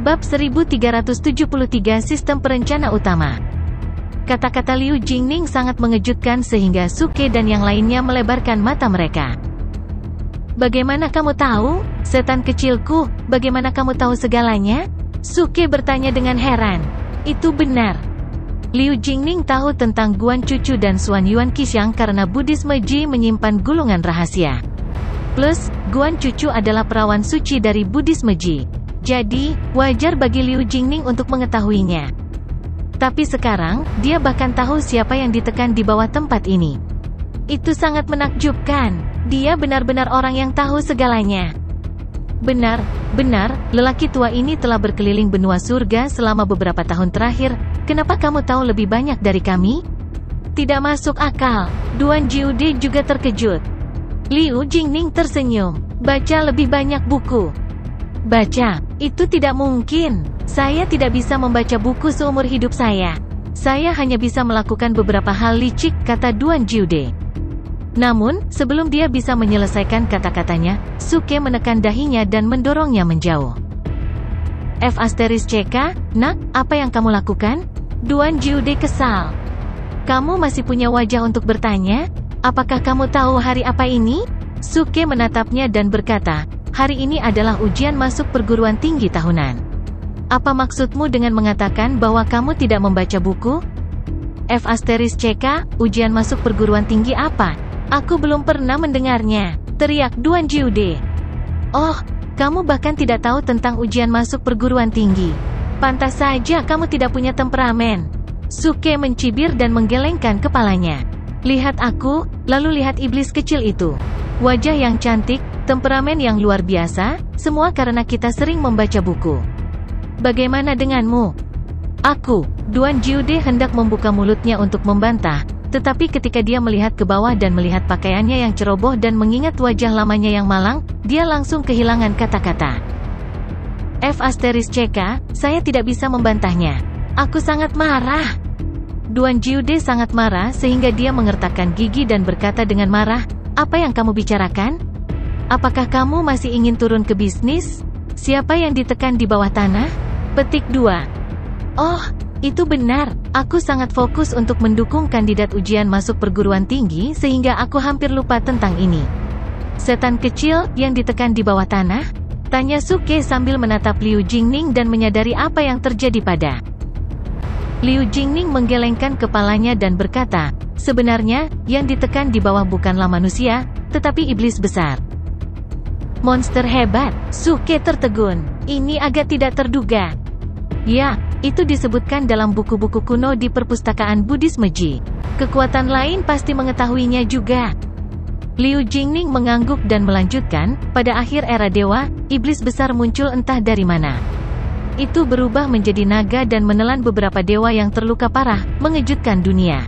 Bab 1373 Sistem Perencana Utama. Kata-kata Liu Jingning sangat mengejutkan sehingga Suke dan yang lainnya melebarkan mata mereka. Bagaimana kamu tahu? Setan kecilku, bagaimana kamu tahu segalanya? Suke bertanya dengan heran. Itu benar. Liu Jingning tahu tentang Guan Cucu dan Suan Yuan Qishang karena Buddhisme Ji menyimpan gulungan rahasia. Plus, Guan Cucu adalah perawan suci dari Buddhisme Ji. Jadi, wajar bagi Liu Jingning untuk mengetahuinya. Tapi sekarang, dia bahkan tahu siapa yang ditekan di bawah tempat ini. Itu sangat menakjubkan. Dia benar-benar orang yang tahu segalanya. Benar, lelaki tua ini telah berkeliling benua surga selama beberapa tahun terakhir. Kenapa kamu tahu lebih banyak dari kami? Tidak masuk akal. Duan Jiude juga terkejut. Liu Jingning tersenyum. Baca lebih banyak buku. Baca? Itu tidak mungkin. Saya tidak bisa membaca buku seumur hidup saya. Saya hanya bisa melakukan beberapa hal licik, kata Duan Jiude. Namun, sebelum dia bisa menyelesaikan kata-katanya, Suke menekan dahinya dan mendorongnya menjauh. F***CK, nak, apa yang kamu lakukan? Duan Jiude kesal. Kamu masih punya wajah untuk bertanya? Apakah kamu tahu hari apa ini? Suke menatapnya dan berkata, hari ini adalah ujian masuk perguruan tinggi tahunan. Apa maksudmu dengan mengatakan bahwa kamu tidak membaca buku? F***CK, ujian masuk perguruan tinggi apa? Aku belum pernah mendengarnya, teriak Duan Jiude. Oh, kamu bahkan tidak tahu tentang ujian masuk perguruan tinggi. Pantas saja kamu tidak punya temperamen. Suke mencibir dan menggelengkan kepalanya. Lihat aku, lalu lihat iblis kecil itu. Wajah yang cantik, temperamen yang luar biasa, semua karena kita sering membaca buku. Bagaimana denganmu? Aku, Duan Jiude hendak membuka mulutnya untuk membantah, tetapi ketika dia melihat ke bawah dan melihat pakaiannya yang ceroboh dan mengingat wajah lamanya yang malang, dia langsung kehilangan kata-kata. F***CK, saya tidak bisa membantahnya. Aku sangat marah. Duan Jiude sangat marah sehingga dia mengertakkan gigi dan berkata dengan marah, apa yang kamu bicarakan? Apakah kamu masih ingin turun ke bisnis? Siapa yang ditekan di bawah tanah? Petik 2. Oh, itu benar. Aku sangat fokus untuk mendukung kandidat ujian masuk perguruan tinggi sehingga aku hampir lupa tentang ini. Setan kecil yang ditekan di bawah tanah? Tanya Suke sambil menatap Liu Jingning dan menyadari apa yang terjadi pada. Liu Jingning menggelengkan kepalanya dan berkata, sebenarnya, yang ditekan di bawah bukanlah manusia, tetapi iblis besar. Monster hebat, Suke tertegun. Ini agak tidak terduga. Ya, itu disebutkan dalam buku-buku kuno di perpustakaan Buddhisme Ji. Kekuatan lain pasti mengetahuinya juga. Liu Jingning mengangguk dan melanjutkan, pada akhir era dewa, iblis besar muncul entah dari mana. Itu berubah menjadi naga dan menelan beberapa dewa yang terluka parah, mengejutkan dunia.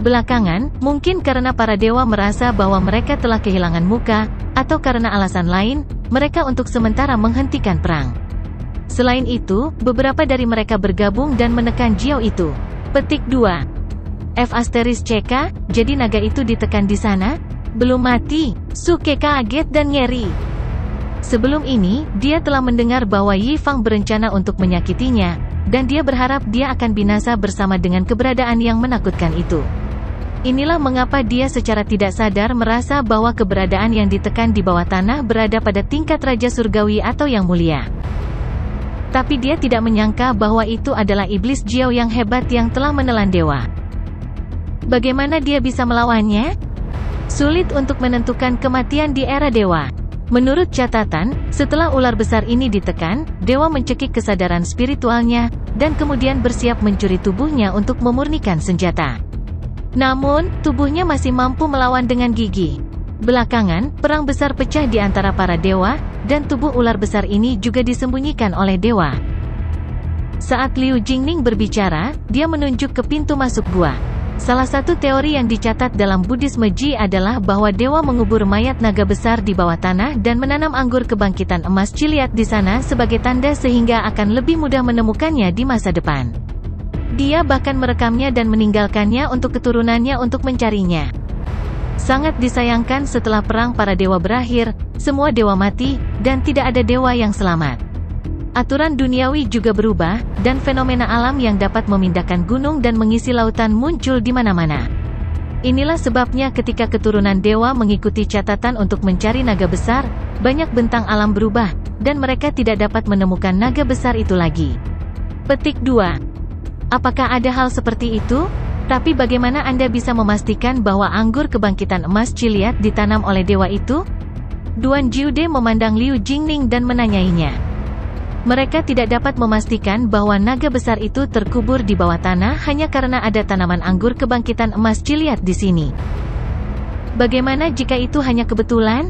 Belakangan, mungkin karena para dewa merasa bahwa mereka telah kehilangan muka, atau karena alasan lain, mereka untuk sementara menghentikan perang. Selain itu, beberapa dari mereka bergabung dan menekan Jiao itu. Petik 2. F***CK, jadi naga itu ditekan di sana? Belum mati. Suke kaget dan ngeri. Sebelum ini, dia telah mendengar bahwa Yi Fang berencana untuk menyakitinya, dan dia berharap dia akan binasa bersama dengan keberadaan yang menakutkan itu. Inilah mengapa dia secara tidak sadar merasa bahwa keberadaan yang ditekan di bawah tanah berada pada tingkat Raja Surgawi atau yang mulia. Tapi dia tidak menyangka bahwa itu adalah iblis Jiao yang hebat yang telah menelan dewa. Bagaimana dia bisa melawannya? Sulit untuk menentukan kematian di era dewa. Menurut catatan, setelah ular besar ini ditekan, dewa mencekik kesadaran spiritualnya, dan kemudian bersiap mencuri tubuhnya untuk memurnikan senjata. Namun, tubuhnya masih mampu melawan dengan gigih. Belakangan, perang besar pecah di antara para dewa, dan tubuh ular besar ini juga disembunyikan oleh dewa. Saat Liu Jingning berbicara, dia menunjuk ke pintu masuk gua. Salah satu teori yang dicatat dalam Buddhisme Ji adalah bahwa dewa mengubur mayat naga besar di bawah tanah dan menanam anggur kebangkitan emas Chiliad di sana sebagai tanda sehingga akan lebih mudah menemukannya di masa depan. Dia bahkan merekamnya dan meninggalkannya untuk keturunannya untuk mencarinya. Sangat disayangkan setelah perang para dewa berakhir, semua dewa mati, dan tidak ada dewa yang selamat. Aturan duniawi juga berubah, dan fenomena alam yang dapat memindahkan gunung dan mengisi lautan muncul di mana-mana. Inilah sebabnya ketika keturunan dewa mengikuti catatan untuk mencari naga besar, banyak bentang alam berubah, dan mereka tidak dapat menemukan naga besar itu lagi. Petik 2. Apakah ada hal seperti itu? Tapi bagaimana Anda bisa memastikan bahwa anggur kebangkitan emas Chiliad ditanam oleh dewa itu? Duan Jiude memandang Liu Jingning dan menanyainya. Mereka tidak dapat memastikan bahwa naga besar itu terkubur di bawah tanah hanya karena ada tanaman anggur kebangkitan emas Chiliad di sini. Bagaimana jika itu hanya kebetulan?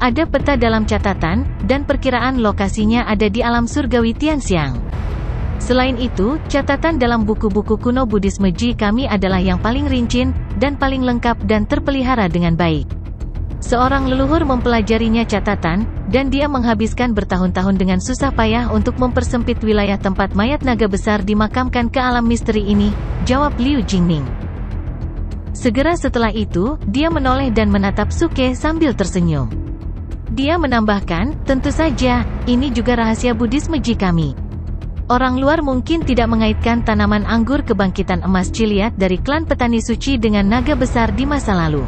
Ada peta dalam catatan, dan perkiraan lokasinya ada di alam surgawi Tianxiang. Selain itu, catatan dalam buku-buku kuno Buddhisme Ji kami adalah yang paling rinci, dan paling lengkap dan terpelihara dengan baik. Seorang leluhur mempelajarinya catatan, dan dia menghabiskan bertahun-tahun dengan susah payah untuk mempersempit wilayah tempat mayat naga besar dimakamkan ke alam misteri ini, jawab Liu Jingning. Segera setelah itu, dia menoleh dan menatap Suke sambil tersenyum. Dia menambahkan, tentu saja, ini juga rahasia Buddhisme Ji kami. Orang luar mungkin tidak mengaitkan tanaman anggur kebangkitan emas Chiliad dari klan petani suci dengan naga besar di masa lalu.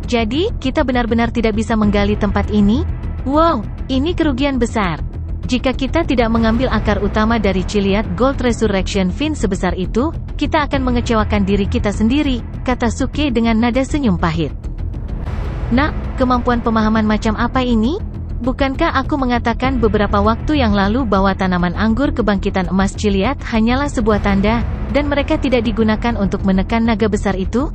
Jadi, kita benar-benar tidak bisa menggali tempat ini? Wow, ini kerugian besar. Jika kita tidak mengambil akar utama dari Chiliad Gold Resurrection Fin sebesar itu, kita akan mengecewakan diri kita sendiri, kata Suke dengan nada senyum pahit. Nak, kemampuan pemahaman macam apa ini? Bukankah aku mengatakan beberapa waktu yang lalu bahwa tanaman anggur kebangkitan emas Chiliad hanyalah sebuah tanda, dan mereka tidak digunakan untuk menekan naga besar itu?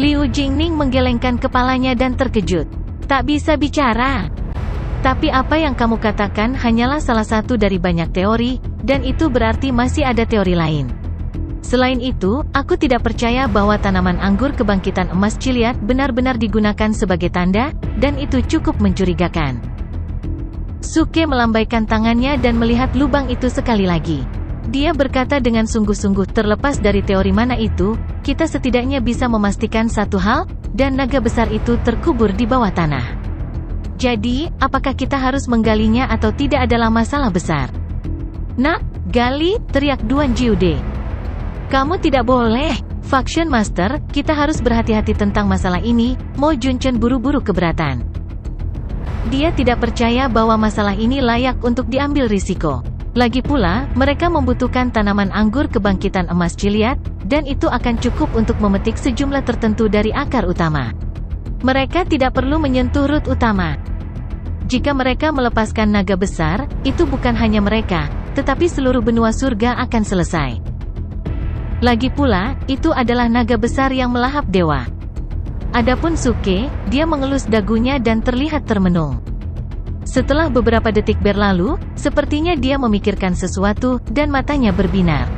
Liu Jingning menggelengkan kepalanya dan terkejut. Tak bisa bicara. Tapi apa yang kamu katakan hanyalah salah satu dari banyak teori, dan itu berarti masih ada teori lain. Selain itu, aku tidak percaya bahwa tanaman anggur kebangkitan emas Chiliad benar-benar digunakan sebagai tanda, dan itu cukup mencurigakan. Suke melambaikan tangannya dan melihat lubang itu sekali lagi. Dia berkata dengan sungguh-sungguh, terlepas dari teori mana itu, kita setidaknya bisa memastikan satu hal, dan naga besar itu terkubur di bawah tanah. Jadi, apakah kita harus menggalinya atau tidak adalah masalah besar? Nak, gali, teriak Duan Jiude. Kamu tidak boleh, Faction Master, kita harus berhati-hati tentang masalah ini, Mo Junchen buru-buru keberatan. Dia tidak percaya bahwa masalah ini layak untuk diambil risiko. Lagi pula, mereka membutuhkan tanaman anggur kebangkitan emas Chiliad, dan itu akan cukup untuk memetik sejumlah tertentu dari akar utama. Mereka tidak perlu menyentuh root utama. Jika mereka melepaskan naga besar, itu bukan hanya mereka, tetapi seluruh benua surga akan selesai. Lagi pula, itu adalah naga besar yang melahap dewa. Adapun Suke, dia mengelus dagunya dan terlihat termenung. Setelah beberapa detik berlalu, sepertinya dia memikirkan sesuatu, dan matanya berbinar.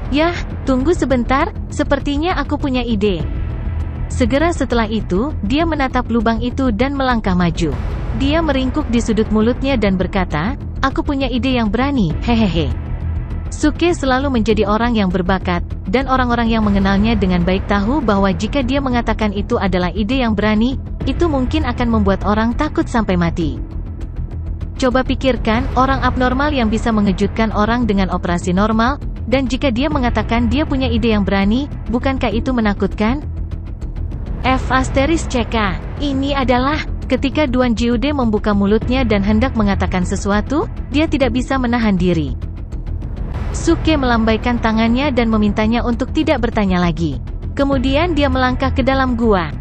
Yah, tunggu sebentar, sepertinya aku punya ide. Segera setelah itu, dia menatap lubang itu dan melangkah maju. Dia meringkuk di sudut mulutnya dan berkata, aku punya ide yang berani, hehehe. Suke selalu menjadi orang yang berbakat, dan orang-orang yang mengenalnya dengan baik tahu bahwa jika dia mengatakan itu adalah ide yang berani, itu mungkin akan membuat orang takut sampai mati. Coba pikirkan, orang abnormal yang bisa mengejutkan orang dengan operasi normal, dan jika dia mengatakan dia punya ide yang berani, bukankah itu menakutkan? *CK. Ini adalah, ketika Duan Jiude membuka mulutnya dan hendak mengatakan sesuatu, dia tidak bisa menahan diri. Suke melambaikan tangannya dan memintanya untuk tidak bertanya lagi. Kemudian dia melangkah ke dalam gua.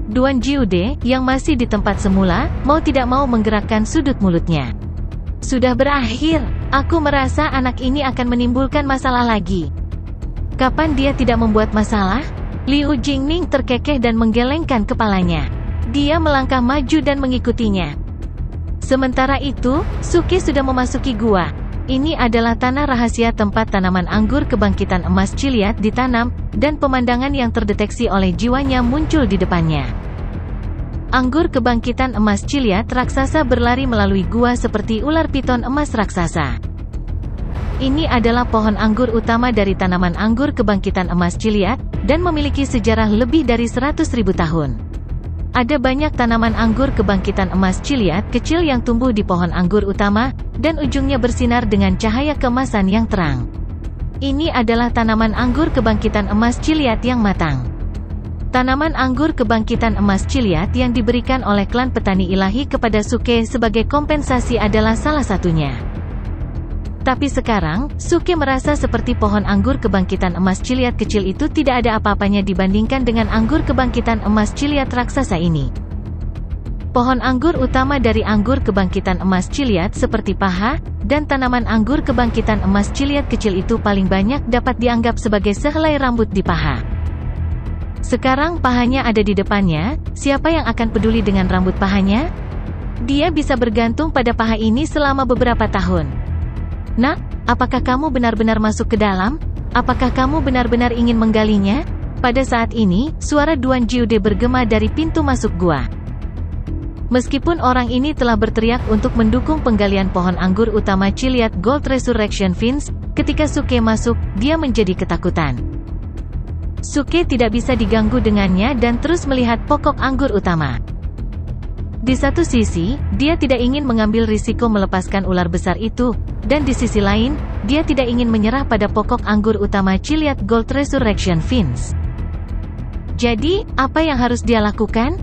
Duan Jiude, yang masih di tempat semula, mau tidak mau menggerakkan sudut mulutnya. Sudah berakhir, aku merasa anak ini akan menimbulkan masalah lagi. Kapan dia tidak membuat masalah? Liu Jingning terkekeh dan menggelengkan kepalanya. Dia melangkah maju dan mengikutinya. Sementara itu, Suke sudah memasuki gua. Ini adalah tanah rahasia tempat tanaman anggur kebangkitan emas Chiliad ditanam, dan pemandangan yang terdeteksi oleh jiwanya muncul di depannya. Anggur kebangkitan emas Chiliad raksasa berlari melalui gua seperti ular piton emas raksasa. Ini adalah pohon anggur utama dari tanaman anggur kebangkitan emas Chiliad, dan memiliki sejarah lebih dari 100.000 tahun. Ada banyak tanaman anggur kebangkitan emas Chiliad kecil yang tumbuh di pohon anggur utama, dan ujungnya bersinar dengan cahaya keemasan yang terang. Ini adalah tanaman anggur kebangkitan emas Chiliad yang matang. Tanaman anggur kebangkitan emas Chiliad yang diberikan oleh klan petani ilahi kepada Suke sebagai kompensasi adalah salah satunya. Tapi sekarang, Suke merasa seperti pohon anggur kebangkitan emas Chiliad kecil itu tidak ada apa-apanya dibandingkan dengan anggur kebangkitan emas Chiliad raksasa ini. Pohon anggur utama dari anggur kebangkitan emas Chiliad seperti paha, dan tanaman anggur kebangkitan emas Chiliad kecil itu paling banyak dapat dianggap sebagai sehelai rambut di paha. Sekarang pahanya ada di depannya, siapa yang akan peduli dengan rambut pahanya? Dia bisa bergantung pada paha ini selama beberapa tahun. Nak, apakah kamu benar-benar masuk ke dalam? Apakah kamu benar-benar ingin menggalinya? Pada saat ini, suara Duan Jiude bergema dari pintu masuk gua. Meskipun orang ini telah berteriak untuk mendukung penggalian pohon anggur utama Chiliad Gold Resurrection Vines, ketika Suke masuk, dia menjadi ketakutan. Suke tidak bisa diganggu dengannya dan terus melihat pokok anggur utama. Di satu sisi, dia tidak ingin mengambil risiko melepaskan ular besar itu, dan di sisi lain, dia tidak ingin menyerah pada pokok anggur utama Chiliad Gold Resurrection Vines. Jadi, apa yang harus dia lakukan?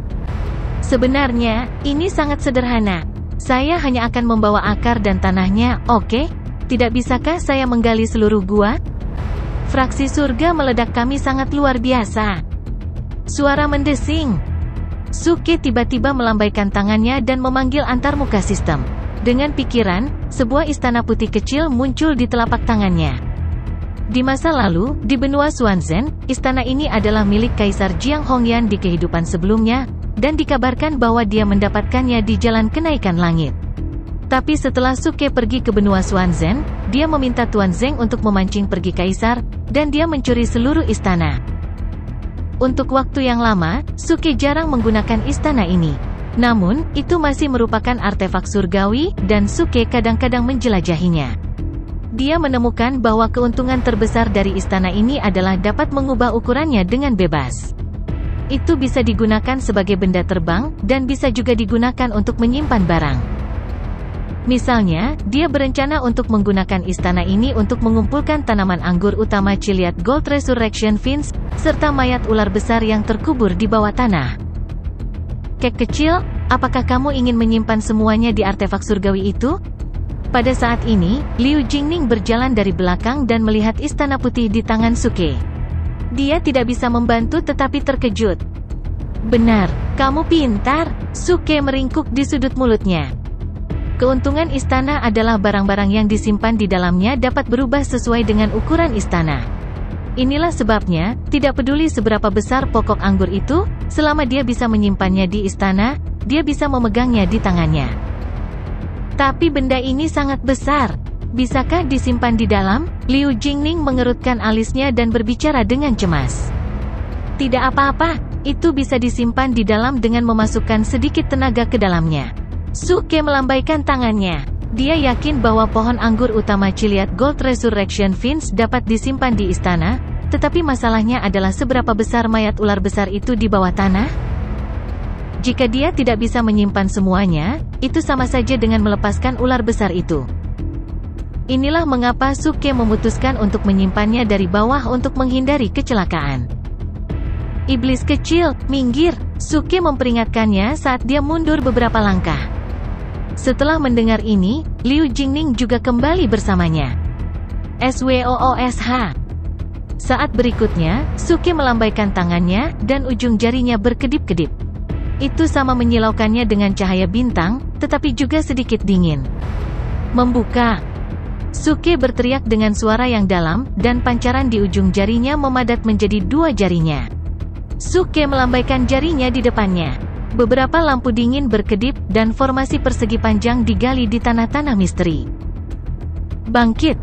Sebenarnya, ini sangat sederhana. Saya hanya akan membawa akar dan tanahnya, oke? Tidak bisakah saya menggali seluruh gua? Fraksi surga meledak, kami sangat luar biasa. Suara mendesing. Suke tiba-tiba melambaikan tangannya dan memanggil antarmuka sistem. Dengan pikiran, sebuah istana putih kecil muncul di telapak tangannya. Di masa lalu, di benua Xuanzhen, istana ini adalah milik Kaisar Jiang Hongyan di kehidupan sebelumnya, dan dikabarkan bahwa dia mendapatkannya di jalan kenaikan langit. Tapi setelah Suke pergi ke benua Xuanzhen, dia meminta Tuan Zeng untuk memancing pergi Kaisar, dan dia mencuri seluruh istana. Untuk waktu yang lama, Suke jarang menggunakan istana ini. Namun, itu masih merupakan artefak surgawi, dan Suke kadang-kadang menjelajahinya. Dia menemukan bahwa keuntungan terbesar dari istana ini adalah dapat mengubah ukurannya dengan bebas. Itu bisa digunakan sebagai benda terbang, dan bisa juga digunakan untuk menyimpan barang. Misalnya, dia berencana untuk menggunakan istana ini untuk mengumpulkan tanaman anggur utama Chiliad Gold Resurrection Vines, serta mayat ular besar yang terkubur di bawah tanah. Kek kecil, apakah kamu ingin menyimpan semuanya di artefak surgawi itu? Pada saat ini, Liu Jingning berjalan dari belakang dan melihat istana putih di tangan Suke. Dia tidak bisa membantu tetapi terkejut. Benar, kamu pintar, Suke meringkuk di sudut mulutnya. Keuntungan istana adalah barang-barang yang disimpan di dalamnya dapat berubah sesuai dengan ukuran istana. Inilah sebabnya, tidak peduli seberapa besar pokok anggur itu, selama dia bisa menyimpannya di istana, dia bisa memegangnya di tangannya. Tapi benda ini sangat besar. Bisakah disimpan di dalam? Liu Jingning mengerutkan alisnya dan berbicara dengan cemas. Tidak apa-apa, itu bisa disimpan di dalam dengan memasukkan sedikit tenaga ke dalamnya. Suke melambaikan tangannya. Dia yakin bahwa pohon anggur utama Chiliad Gold Resurrection Vines dapat disimpan di istana, tetapi masalahnya adalah seberapa besar mayat ular besar itu di bawah tanah? Jika dia tidak bisa menyimpan semuanya, itu sama saja dengan melepaskan ular besar itu. Inilah mengapa Suke memutuskan untuk menyimpannya dari bawah untuk menghindari kecelakaan. Iblis kecil, minggir, Suke memperingatkannya saat dia mundur beberapa langkah. Setelah mendengar ini, Liu Jingning juga kembali bersamanya. SWOOSH. Saat berikutnya, Suke melambaikan tangannya, dan ujung jarinya berkedip-kedip. Itu sama menyilaukannya dengan cahaya bintang, tetapi juga sedikit dingin. Membuka. Suke berteriak dengan suara yang dalam, dan pancaran di ujung jarinya memadat menjadi 2 jarinya. Suke melambaikan jarinya di depannya. Beberapa lampu dingin berkedip, dan formasi persegi panjang digali di tanah-tanah misteri. Bangkit.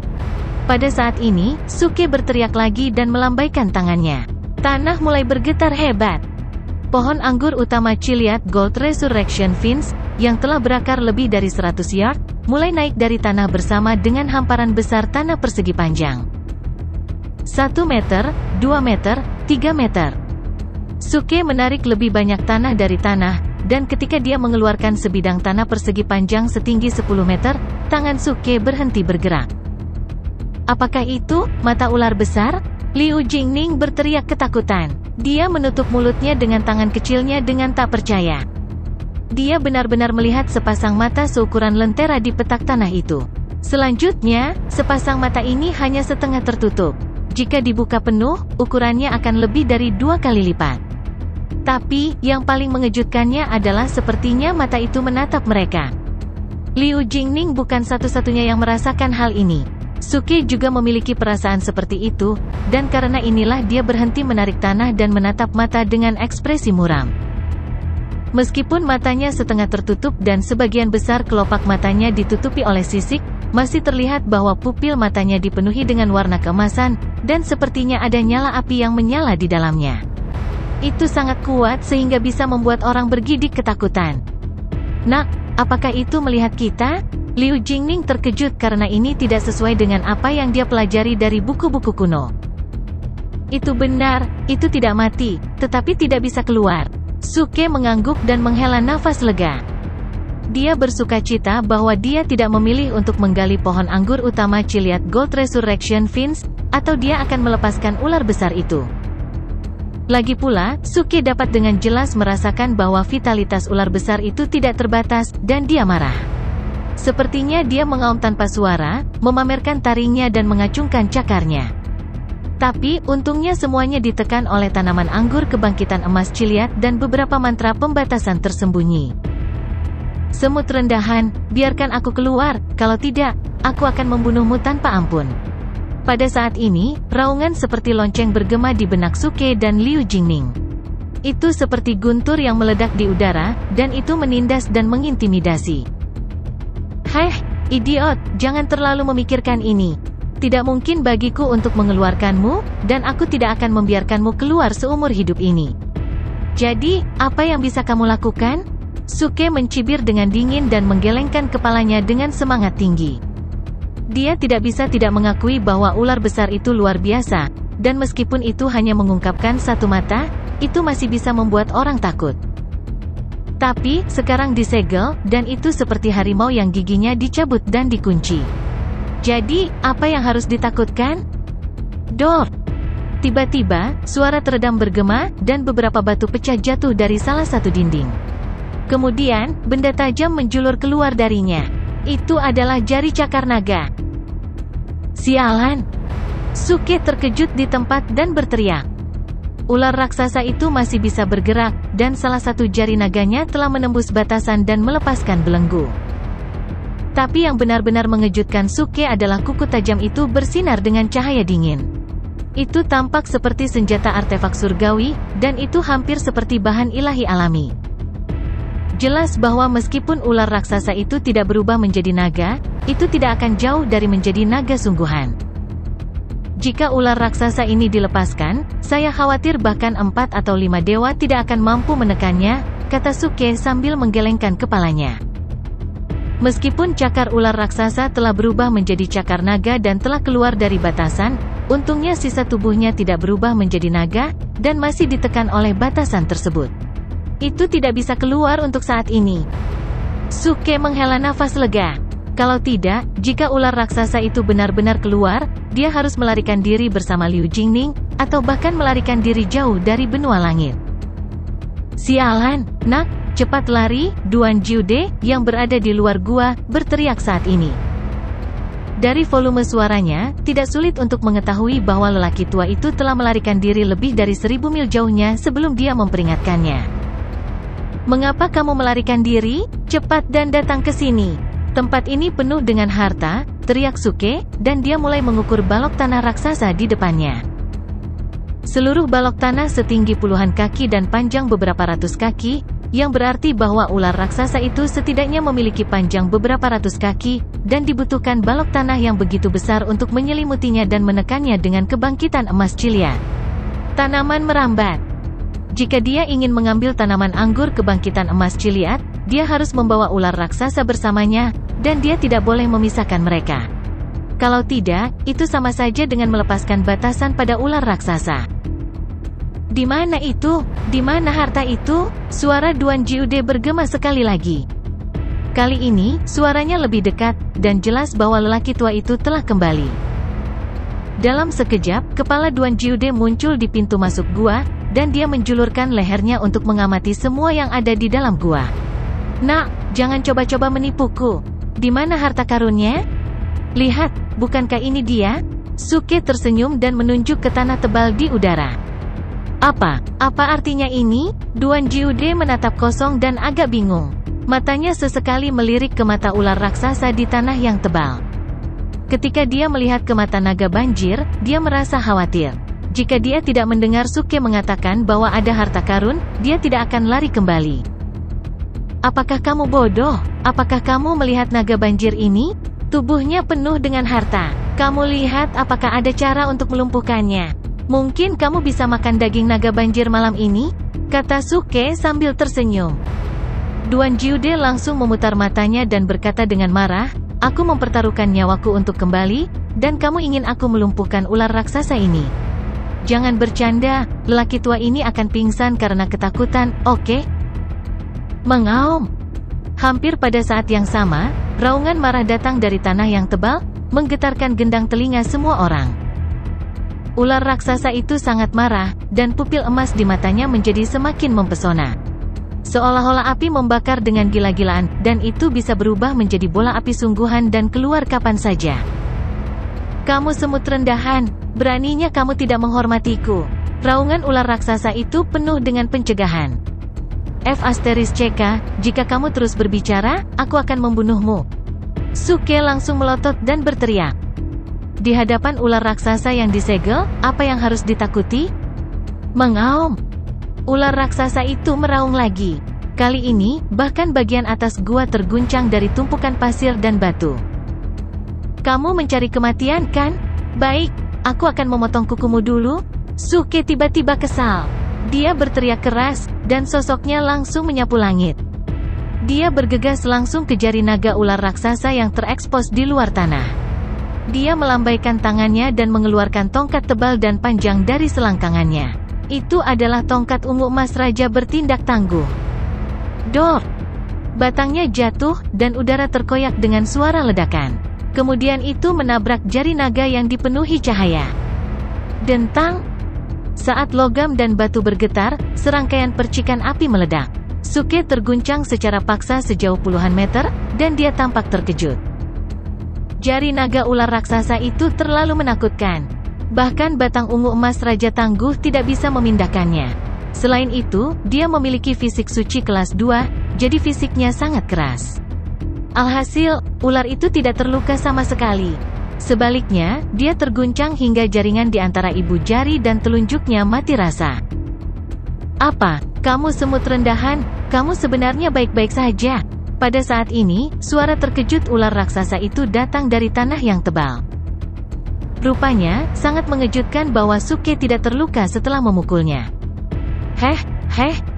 Pada saat ini, Suke berteriak lagi dan melambaikan tangannya. Tanah mulai bergetar hebat. Pohon anggur utama Chiliad Gold Resurrection Vines, yang telah berakar lebih dari 100 yard, mulai naik dari tanah bersama dengan hamparan besar tanah persegi panjang. 1 meter, 2 meter, 3 meter. Suke menarik lebih banyak tanah dari tanah, dan ketika dia mengeluarkan sebidang tanah persegi panjang setinggi 10 meter, tangan Suke berhenti bergerak. Apakah itu mata ular besar? Liu Jingning berteriak ketakutan. Dia menutup mulutnya dengan tangan kecilnya dengan tak percaya. Dia benar-benar melihat sepasang mata seukuran lentera di petak tanah itu. Selanjutnya, sepasang mata ini hanya setengah tertutup. Jika dibuka penuh, ukurannya akan lebih dari 2 kali lipat. Tapi, yang paling mengejutkannya adalah sepertinya mata itu menatap mereka. Liu Jingning bukan satu-satunya yang merasakan hal ini. Suke juga memiliki perasaan seperti itu, dan karena inilah dia berhenti menarik tanah dan menatap mata dengan ekspresi muram. Meskipun matanya setengah tertutup dan sebagian besar kelopak matanya ditutupi oleh sisik, masih terlihat bahwa pupil matanya dipenuhi dengan warna keemasan, dan sepertinya ada nyala api yang menyala di dalamnya. Itu sangat kuat sehingga bisa membuat orang bergidik ketakutan. Nak, apakah itu melihat kita? Liu Jingning terkejut karena ini tidak sesuai dengan apa yang dia pelajari dari buku-buku kuno. Itu benar, itu tidak mati, tetapi tidak bisa keluar. Suke mengangguk dan menghela nafas lega. Dia bersukacita bahwa dia tidak memilih untuk menggali pohon anggur utama Chiliad Gold Resurrection Vines, atau dia akan melepaskan ular besar itu. Lagi pula, Suke dapat dengan jelas merasakan bahwa vitalitas ular besar itu tidak terbatas, dan dia marah. Sepertinya dia mengaum tanpa suara, memamerkan taringnya dan mengacungkan cakarnya. Tapi, untungnya semuanya ditekan oleh tanaman anggur kebangkitan emas Chiliad dan beberapa mantra pembatasan tersembunyi. Semut rendahan, biarkan aku keluar, kalau tidak, aku akan membunuhmu tanpa ampun. Pada saat ini, raungan seperti lonceng bergema di benak Suke dan Liu Jingning. Itu seperti guntur yang meledak di udara, dan itu menindas dan mengintimidasi. Hei, idiot, jangan terlalu memikirkan ini. Tidak mungkin bagiku untuk mengeluarkanmu, dan aku tidak akan membiarkanmu keluar seumur hidup ini. Jadi, apa yang bisa kamu lakukan? Suke mencibir dengan dingin dan menggelengkan kepalanya dengan semangat tinggi. Dia tidak bisa tidak mengakui bahwa ular besar itu luar biasa, dan meskipun itu hanya mengungkapkan satu mata, itu masih bisa membuat orang takut. Tapi, sekarang disegel, dan itu seperti harimau yang giginya dicabut dan dikunci. Jadi, apa yang harus ditakutkan? Dor! Tiba-tiba, suara teredam bergema, dan beberapa batu pecah jatuh dari salah satu dinding. Kemudian, benda tajam menjulur keluar darinya. Itu adalah jari cakar naga. Sialan! Suke terkejut di tempat dan berteriak. Ular raksasa itu masih bisa bergerak, dan salah satu jari naganya telah menembus batasan dan melepaskan belenggu. Tapi yang benar-benar mengejutkan Suke adalah kuku tajam itu bersinar dengan cahaya dingin. Itu tampak seperti senjata artefak surgawi, dan itu hampir seperti bahan ilahi alami. Jelas bahwa meskipun ular raksasa itu tidak berubah menjadi naga, itu tidak akan jauh dari menjadi naga sungguhan. Jika ular raksasa ini dilepaskan, saya khawatir bahkan 4 atau 5 dewa tidak akan mampu menekannya, kata Suke sambil menggelengkan kepalanya. Meskipun cakar ular raksasa telah berubah menjadi cakar naga dan telah keluar dari batasan, untungnya sisa tubuhnya tidak berubah menjadi naga, dan masih ditekan oleh batasan tersebut. Itu tidak bisa keluar untuk saat ini. Suke menghela nafas lega. Kalau tidak, jika ular raksasa itu benar-benar keluar, dia harus melarikan diri bersama Liu Jingning, atau bahkan melarikan diri jauh dari benua langit. Sialan, nak, cepat lari, Duan Jiude, yang berada di luar gua, berteriak saat ini. Dari volume suaranya, tidak sulit untuk mengetahui bahwa lelaki tua itu telah melarikan diri lebih dari 1000 mil jauhnya sebelum dia memperingatkannya. Mengapa kamu melarikan diri? Cepat dan datang ke sini. Tempat ini penuh dengan harta, teriak Suke, dan dia mulai mengukur balok tanah raksasa di depannya. Seluruh balok tanah setinggi puluhan kaki dan panjang beberapa ratus kaki, yang berarti bahwa ular raksasa itu setidaknya memiliki panjang beberapa ratus kaki, dan dibutuhkan balok tanah yang begitu besar untuk menyelimutinya dan menekannya dengan kebangkitan emas Chiliad. Tanaman merambat. Jika dia ingin mengambil tanaman anggur kebangkitan emas Chiliad, dia harus membawa ular raksasa bersamanya, dan dia tidak boleh memisahkan mereka. Kalau tidak, itu sama saja dengan melepaskan batasan pada ular raksasa. Di mana itu? Di mana harta itu? Suara Duan Jiude bergema sekali lagi. Kali ini, suaranya lebih dekat, dan jelas bahwa lelaki tua itu telah kembali. Dalam sekejap, kepala Duan Jiude muncul di pintu masuk gua, dan dia menjulurkan lehernya untuk mengamati semua yang ada di dalam gua. Nak, jangan coba-coba menipuku. Di mana harta karunnya? Lihat, bukankah ini dia? Suke tersenyum dan menunjuk ke tanah tebal di udara. Apa artinya ini? Duan Jiude menatap kosong dan agak bingung. Matanya sesekali melirik ke mata ular raksasa di tanah yang tebal. Ketika dia melihat ke mata naga banjir, dia merasa khawatir. Jika dia tidak mendengar Suke mengatakan bahwa ada harta karun, dia tidak akan lari kembali. Apakah kamu bodoh? Apakah kamu melihat naga banjir ini? Tubuhnya penuh dengan harta. Kamu lihat apakah ada cara untuk melumpuhkannya? Mungkin kamu bisa makan daging naga banjir malam ini? Kata Suke sambil tersenyum. Duan Jiude langsung memutar matanya dan berkata dengan marah, aku mempertaruhkan nyawaku untuk kembali, dan kamu ingin aku melumpuhkan ular raksasa ini. Jangan bercanda, lelaki tua ini akan pingsan karena ketakutan, oke? Mengaum. Hampir pada saat yang sama, raungan marah datang dari tanah yang tebal, menggetarkan gendang telinga semua orang. Ular raksasa itu sangat marah, dan pupil emas di matanya menjadi semakin mempesona. Seolah-olah api membakar dengan gila-gilaan, dan itu bisa berubah menjadi bola api sungguhan dan keluar kapan saja. Kamu semut rendahan, beraninya kamu tidak menghormatiku. Raungan ular raksasa itu penuh dengan pencegahan. F*CK, jika kamu terus berbicara, aku akan membunuhmu. Suke langsung melotot dan berteriak. Di hadapan ular raksasa yang disegel, apa yang harus ditakuti? Mengaum. Ular raksasa itu meraung lagi. Kali ini, bahkan bagian atas gua terguncang dari tumpukan pasir dan batu. Kamu mencari kematian, kan? Baik, aku akan memotong kukumu dulu. Suke tiba-tiba kesal. Dia berteriak keras, dan sosoknya langsung menyapu langit. Dia bergegas langsung ke jari naga ular raksasa yang terekspos di luar tanah. Dia melambaikan tangannya dan mengeluarkan tongkat tebal dan panjang dari selangkangannya. Itu adalah tongkat ungu emas raja bertindak tangguh. Dor! Batangnya jatuh, dan udara terkoyak dengan suara ledakan. Kemudian itu menabrak jari naga yang dipenuhi cahaya. Dentang! Saat logam dan batu bergetar, serangkaian percikan api meledak. Suke terguncang secara paksa sejauh puluhan meter, dan dia tampak terkejut. Jari naga ular raksasa itu terlalu menakutkan. Bahkan batang ungu emas Raja Tangguh tidak bisa memindahkannya. Selain itu, dia memiliki fisik suci kelas 2, jadi fisiknya sangat keras. Alhasil, ular itu tidak terluka sama sekali. Sebaliknya, dia terguncang hingga jaringan di antara ibu jari dan telunjuknya mati rasa. Apa? Kamu semut rendahan? Kamu sebenarnya baik-baik saja. Pada saat ini, suara terkejut ular raksasa itu datang dari tanah yang tebal. Rupanya, sangat mengejutkan bahwa Suke tidak terluka setelah memukulnya.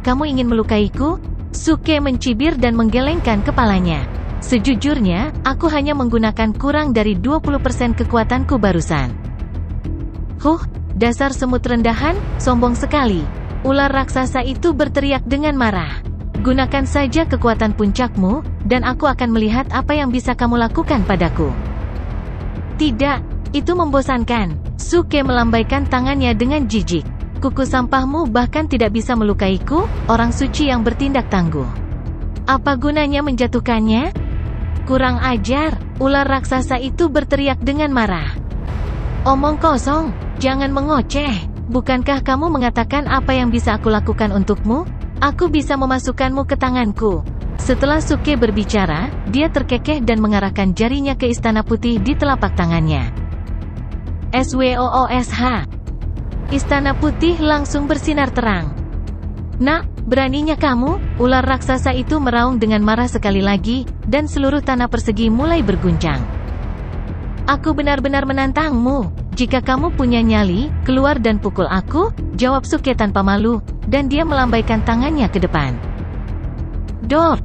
Kamu ingin melukaiku? Suke mencibir dan menggelengkan kepalanya. Sejujurnya, aku hanya menggunakan kurang dari 20% kekuatanku barusan. Dasar semut rendahan, sombong sekali. Ular raksasa itu berteriak dengan marah. Gunakan saja kekuatan puncakmu, dan aku akan melihat apa yang bisa kamu lakukan padaku. Tidak, itu membosankan. Suke melambaikan tangannya dengan jijik. Kuku sampahmu bahkan tidak bisa melukaiku, orang suci yang bertindak tangguh. Apa gunanya menjatuhkannya? Kurang ajar, ular raksasa itu berteriak dengan marah. Omong kosong, jangan mengoceh. Bukankah kamu mengatakan apa yang bisa aku lakukan untukmu? Aku bisa memasukkanmu ke tanganku. Setelah Suke berbicara, dia terkekeh dan mengarahkan jarinya ke Istana Putih di telapak tangannya. SWOOSH. Istana Putih langsung bersinar terang. Nak, beraninya kamu? Ular raksasa itu meraung dengan marah sekali lagi, dan seluruh tanah persegi mulai berguncang. Aku benar-benar menantangmu. Jika kamu punya nyali, keluar dan pukul aku, jawab Suke tanpa malu, dan dia melambaikan tangannya ke depan. Dor!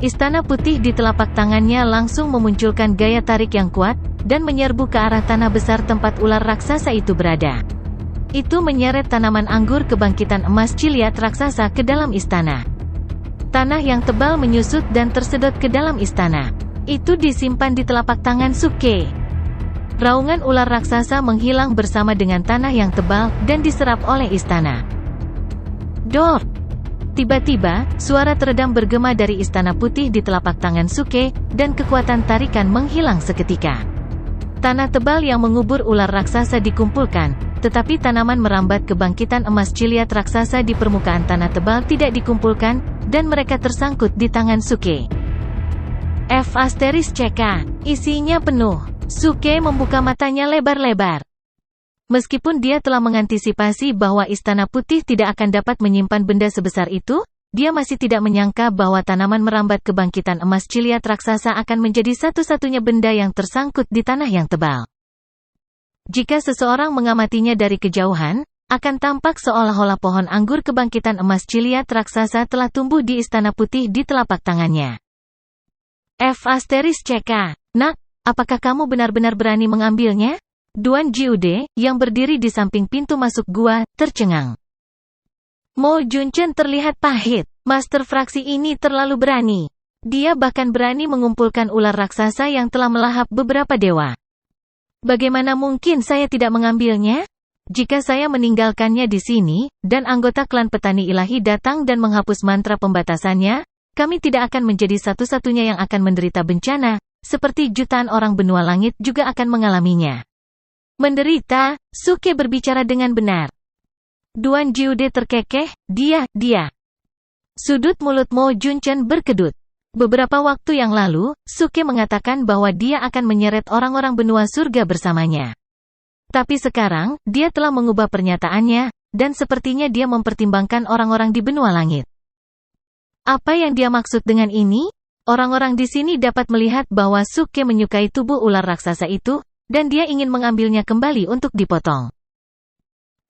Istana Putih di telapak tangannya langsung memunculkan gaya tarik yang kuat, dan menyerbu ke arah tanah besar tempat ular raksasa itu berada. Itu menyeret tanaman anggur kebangkitan emas Chiliad raksasa ke dalam istana. Tanah yang tebal menyusut dan tersedot ke dalam istana. Itu disimpan di telapak tangan Suke. Raungan ular raksasa menghilang bersama dengan tanah yang tebal dan diserap oleh istana. Dor! Tiba-tiba, suara teredam bergema dari istana putih di telapak tangan Suke, dan kekuatan tarikan menghilang seketika. Tanah tebal yang mengubur ular raksasa dikumpulkan, tetapi tanaman merambat kebangkitan emas Chiliad raksasa di permukaan tanah tebal tidak dikumpulkan, dan mereka tersangkut di tangan Suke. F***CK, isinya penuh. Suke membuka matanya lebar-lebar. Meskipun dia telah mengantisipasi bahwa Istana Putih tidak akan dapat menyimpan benda sebesar itu, dia masih tidak menyangka bahwa tanaman merambat kebangkitan emas Chiliad raksasa akan menjadi satu-satunya benda yang tersangkut di tanah yang tebal. Jika seseorang mengamatinya dari kejauhan, akan tampak seolah-olah pohon anggur kebangkitan emas Chiliad raksasa telah tumbuh di Istana Putih di telapak tangannya. F***CK, nak, apakah kamu benar-benar berani mengambilnya? Duan Jiude, yang berdiri di samping pintu masuk gua, tercengang. Mo Junchen terlihat pahit. Master fraksi ini terlalu berani. Dia bahkan berani mengumpulkan ular raksasa yang telah melahap beberapa dewa. Bagaimana mungkin saya tidak mengambilnya? Jika saya meninggalkannya di sini, dan anggota klan petani ilahi datang dan menghapus mantra pembatasannya, kami tidak akan menjadi satu-satunya yang akan menderita bencana, seperti jutaan orang benua langit juga akan mengalaminya. Menderita, Suke berbicara dengan benar. Duan Jiude terkekeh, dia. Sudut mulut Mo Junchen berkedut. Beberapa waktu yang lalu, Suke mengatakan bahwa dia akan menyeret orang-orang benua surga bersamanya. Tapi sekarang, dia telah mengubah pernyataannya, dan sepertinya dia mempertimbangkan orang-orang di benua langit. Apa yang dia maksud dengan ini? Orang-orang di sini dapat melihat bahwa Suke menyukai tubuh ular raksasa itu, dan dia ingin mengambilnya kembali untuk dipotong.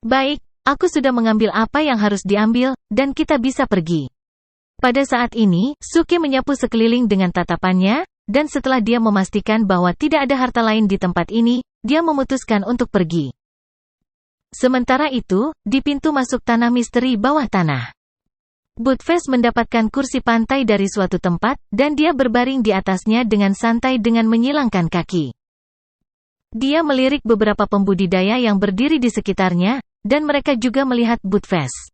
Baik, aku sudah mengambil apa yang harus diambil, dan kita bisa pergi. Pada saat ini, Suke menyapu sekeliling dengan tatapannya, dan setelah dia memastikan bahwa tidak ada harta lain di tempat ini, dia memutuskan untuk pergi. Sementara itu, di pintu masuk tanah misteri bawah tanah, Budfest mendapatkan kursi pantai dari suatu tempat, dan dia berbaring di atasnya dengan santai dengan menyilangkan kaki. Dia melirik beberapa pembudidaya yang berdiri di sekitarnya, dan mereka juga melihat Budfest.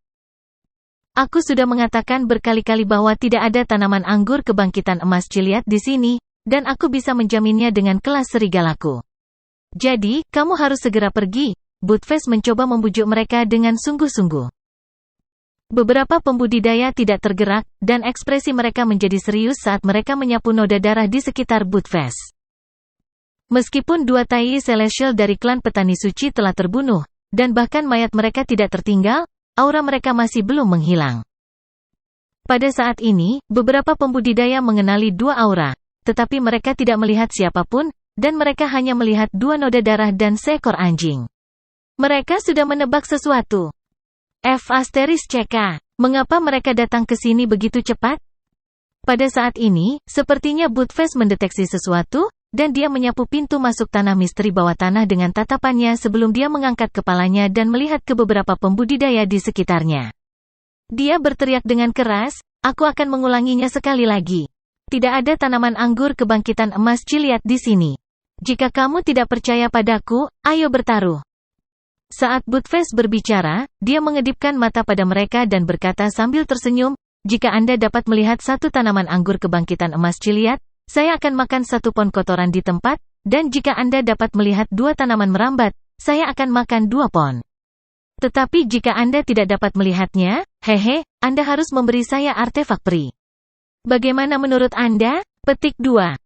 Aku sudah mengatakan berkali-kali bahwa tidak ada tanaman anggur kebangkitan emas Chiliad di sini, dan aku bisa menjaminnya dengan kelas serigalaku. Jadi, kamu harus segera pergi. Budfest mencoba membujuk mereka dengan sungguh-sungguh. Beberapa pembudidaya tidak tergerak, dan ekspresi mereka menjadi serius saat mereka menyapu noda darah di sekitar Budfest. Meskipun dua Tai Celestial dari klan petani suci telah terbunuh, dan bahkan mayat mereka tidak tertinggal, aura mereka masih belum menghilang. Pada saat ini, beberapa pembudidaya mengenali dua aura, tetapi mereka tidak melihat siapapun, dan mereka hanya melihat dua noda darah dan seekor anjing. Mereka sudah menebak sesuatu. F***CK, mengapa mereka datang ke sini begitu cepat? Pada saat ini, sepertinya Budfest mendeteksi sesuatu, dan dia menyapu pintu masuk tanah misteri bawah tanah dengan tatapannya sebelum dia mengangkat kepalanya dan melihat ke beberapa pembudidaya di sekitarnya. Dia berteriak dengan keras, aku akan mengulanginya sekali lagi. Tidak ada tanaman anggur kebangkitan emas Chiliad di sini. Jika kamu tidak percaya padaku, ayo bertaruh. Saat Budfest berbicara, dia mengedipkan mata pada mereka dan berkata sambil tersenyum, jika Anda dapat melihat satu tanaman anggur kebangkitan emas Chiliad, saya akan makan satu pon kotoran di tempat, dan jika Anda dapat melihat dua tanaman merambat, saya akan makan 2 pon. Tetapi jika Anda tidak dapat melihatnya, Anda harus memberi saya artefak peri. Bagaimana menurut Anda? Petik 2.